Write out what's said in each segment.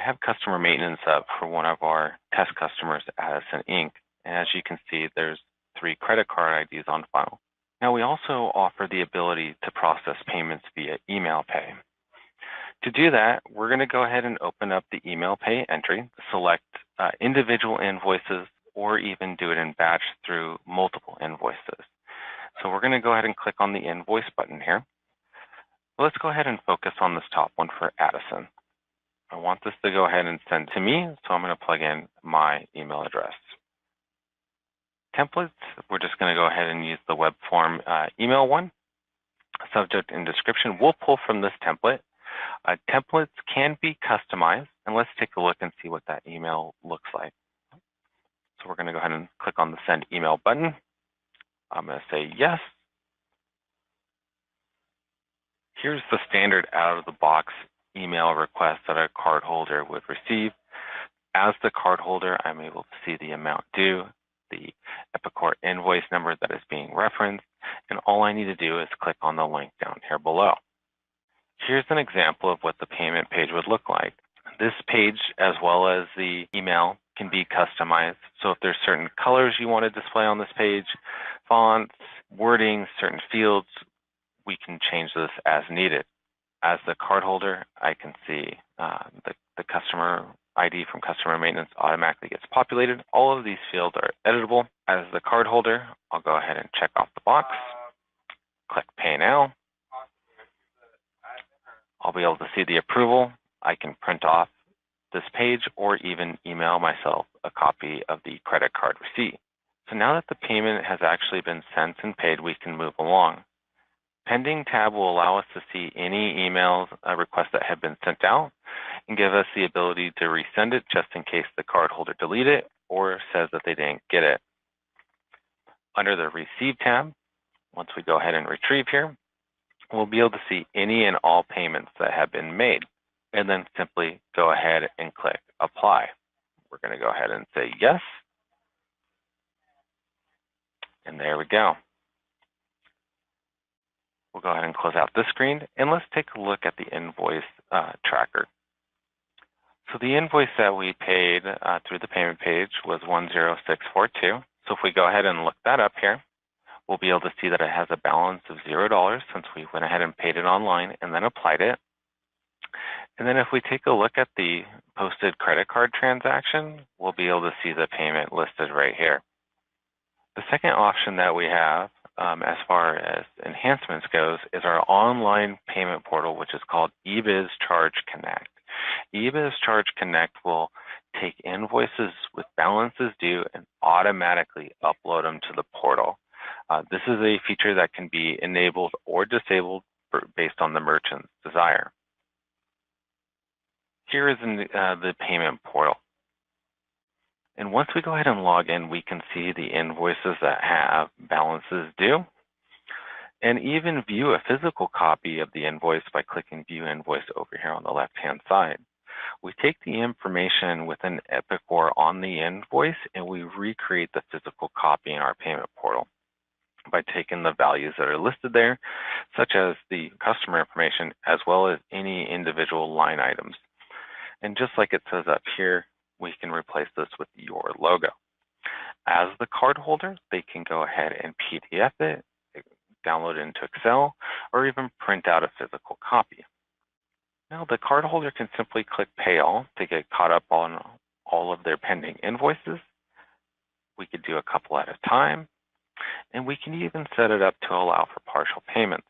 have customer maintenance up for one of our test customers, Addison Inc. And as you can see, there's 3 credit card IDs on file. Now we also offer the ability to process payments via email pay. To do that, we're going to go ahead and open up the email pay entry, select individual invoices, or even do it in batch through multiple invoices. So we're going to go ahead and click on the invoice button here. Let's go ahead and focus on this top one for Addison. I want this to go ahead and send to me, so I'm going to plug in my email address. Templates, we're just going to go ahead and use the web form email one. Subject and description, we'll pull from this template. Templates can be customized, and let's take a look and see what that email looks like. So we're going to go ahead and click on the send email button. I'm going to say yes. Here's the standard out-of-the-box email request that a cardholder would receive. As the cardholder, I'm able to see the amount due, the Epicor invoice number that is being referenced, and all I need to do is click on the link down here below. Here's an example of what the payment page would look like. This page, as well as the email, can be customized. So if there's certain colors you want to display on this page, fonts, wording, certain fields, we can change this as needed. As the cardholder, I can see the customer ID from customer maintenance automatically gets populated. All of these fields are editable. As the cardholder, I'll go ahead and check off the box, click Pay Now. I'll be able to see the approval. I can print off this page or even email myself a copy of the credit card receipt. So now that the payment has actually been sent and paid, we can move along. Pending tab will allow us to see any emails, requests that have been sent out and give us the ability to resend it just in case the cardholder deleted it or says that they didn't get it. Under the Receive tab, once we go ahead and retrieve here, we'll be able to see any and all payments that have been made, and then simply go ahead and click Apply. We're going to go ahead and say yes, and there we go. We'll go ahead and close out this screen, and let's take a look at the Invoice Tracker. So the invoice that we paid through the payment page was 10642. So if we go ahead and look that up here, we'll be able to see that it has a balance of $0 since we went ahead and paid it online and then applied it. And then if we take a look at the posted credit card transaction, we'll be able to see the payment listed right here. The second option that we have as far as enhancements goes is our online payment portal, which is called eBiz Charge Connect. eBiz Charge Connect will take invoices with balances due and automatically upload them to the portal. This is a feature that can be enabled or disabled based on the merchant's desire. Here is the payment portal. And once we go ahead and log in, we can see the invoices that have balances due and even view a physical copy of the invoice by clicking View Invoice over here on the left-hand side. We take the information within Epicor on the invoice and we recreate the physical copy in our payment portal by taking the values that are listed there, such as the customer information, as well as any individual line items. And just like it says up here, we can replace this with your logo. As the cardholder, they can go ahead and PDF it, download it into Excel, or even print out a physical copy. Now, the cardholder can simply click Pay All to get caught up on all of their pending invoices. We could do a couple at a time, and we can even set it up to allow for partial payments.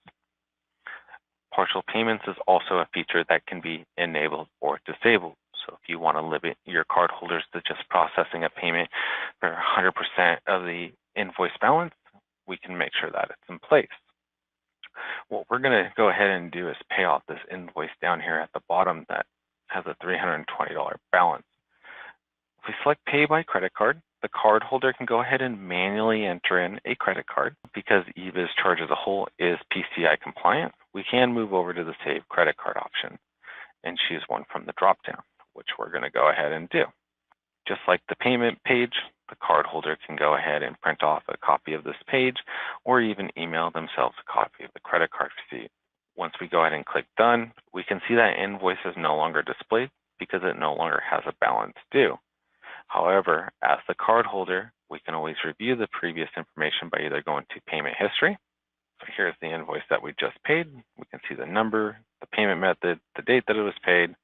Partial payments is also a feature that can be enabled or disabled. So if you want to limit your cardholders to just processing a payment for 100% of the invoice balance, we can make sure that it's in place. What we're going to go ahead and do is pay off this invoice down here at the bottom that has a $320 balance. If we select Pay by Credit Card, the cardholder can go ahead and manually enter in a credit card. Because eBiz Charge as a whole is PCI compliant, we can move over to the Save Credit Card option and choose one from the dropdown, which we're going to go ahead and do. Just like the payment page, the cardholder can go ahead and print off a copy of this page or even email themselves a copy of the credit card receipt. Once we go ahead and click Done, we can see that invoice is no longer displayed. because it no longer has a balance due. However, as the cardholder, we can always review the previous information by either going to payment history. So here's the invoice that we just paid. We can see the number, the payment method, the date that it was paid.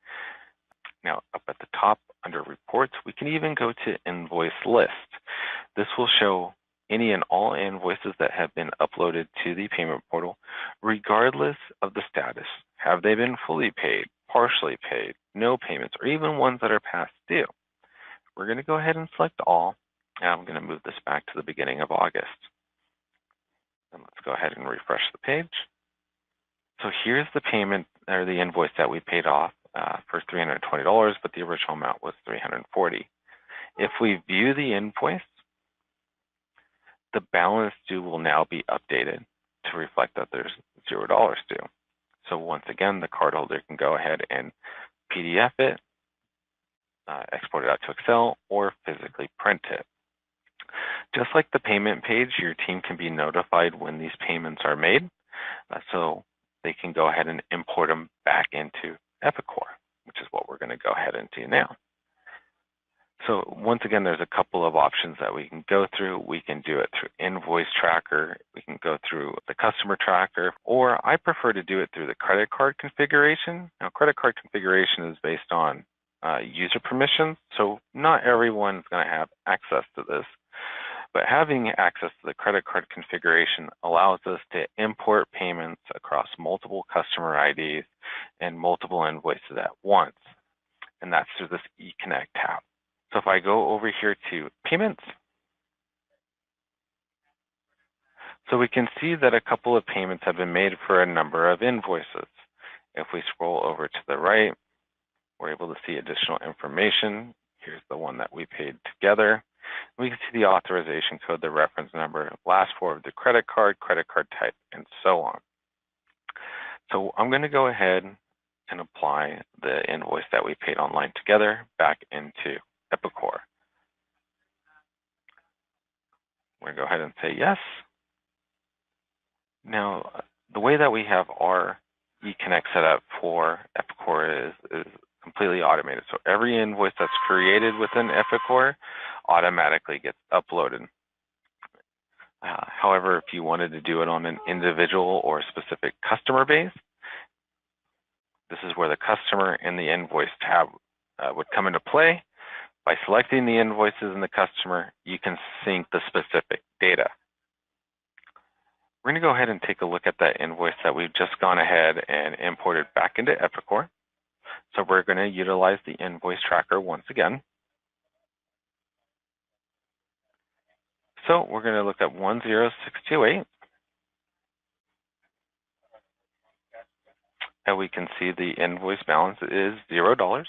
Now, up at the top under reports, we can even go to Invoice List. This will show any and all invoices that have been uploaded to the payment portal, regardless of the status. Have they been fully paid, partially paid, no payments, or even ones that are past due? We're going to go ahead and select all, and I'm going to move this back to the beginning of August. And let's go ahead and refresh the page. So here's the payment, or the invoice that we paid off for $320, but the original amount was $340. If we view the invoice, the balance due will now be updated to reflect that there's $0 due. So once again, the cardholder can go ahead and PDF it, export it out to Excel, or physically print it. Just like the payment page, your team can be notified when these payments are made, so they can go ahead and import them back into Epicor, which is what we're going to go ahead and do now. So once again, there's a couple of options that we can go through. We can do it through Invoice Tracker. We can go through the Customer Tracker, or I prefer to do it through the credit card configuration. Now, credit card configuration is based on user permissions, so not everyone's going to have access to this. But having access to the credit card configuration allows us to import payments across multiple customer IDs and multiple invoices at once. And that's through this eConnect tab. So if I go over here to payments, so we can see that a couple of payments have been made for a number of invoices. If we scroll over to the right, we're able to see additional information. Here's the one that we paid together. We can see the authorization code, the reference number, last four of the credit card type, and so on. So I'm going to go ahead and apply the invoice that we paid online together back into Epicor. We're going to go ahead and say yes. Now, the way that we have our eConnect set up for Epicor is completely automated. So every invoice that's created within Epicor automatically gets uploaded. However, if you wanted to do it on an individual or specific customer base, this is where the customer and the invoice tab would come into play. By selecting the invoices and the customer, you can sync the specific data. We're going to go ahead and take a look at that invoice that we've just gone ahead and imported back into Epicor. So we're going to utilize the Invoice Tracker once again. So we're going to look at 10628. And we can see the invoice balance is $0.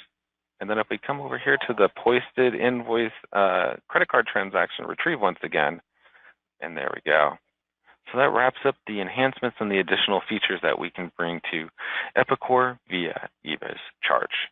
And then if we come over here to the posted invoice credit card transaction, retrieve once again, and there we go. So that wraps up the enhancements and the additional features that we can bring to Epicor via EVA's charge.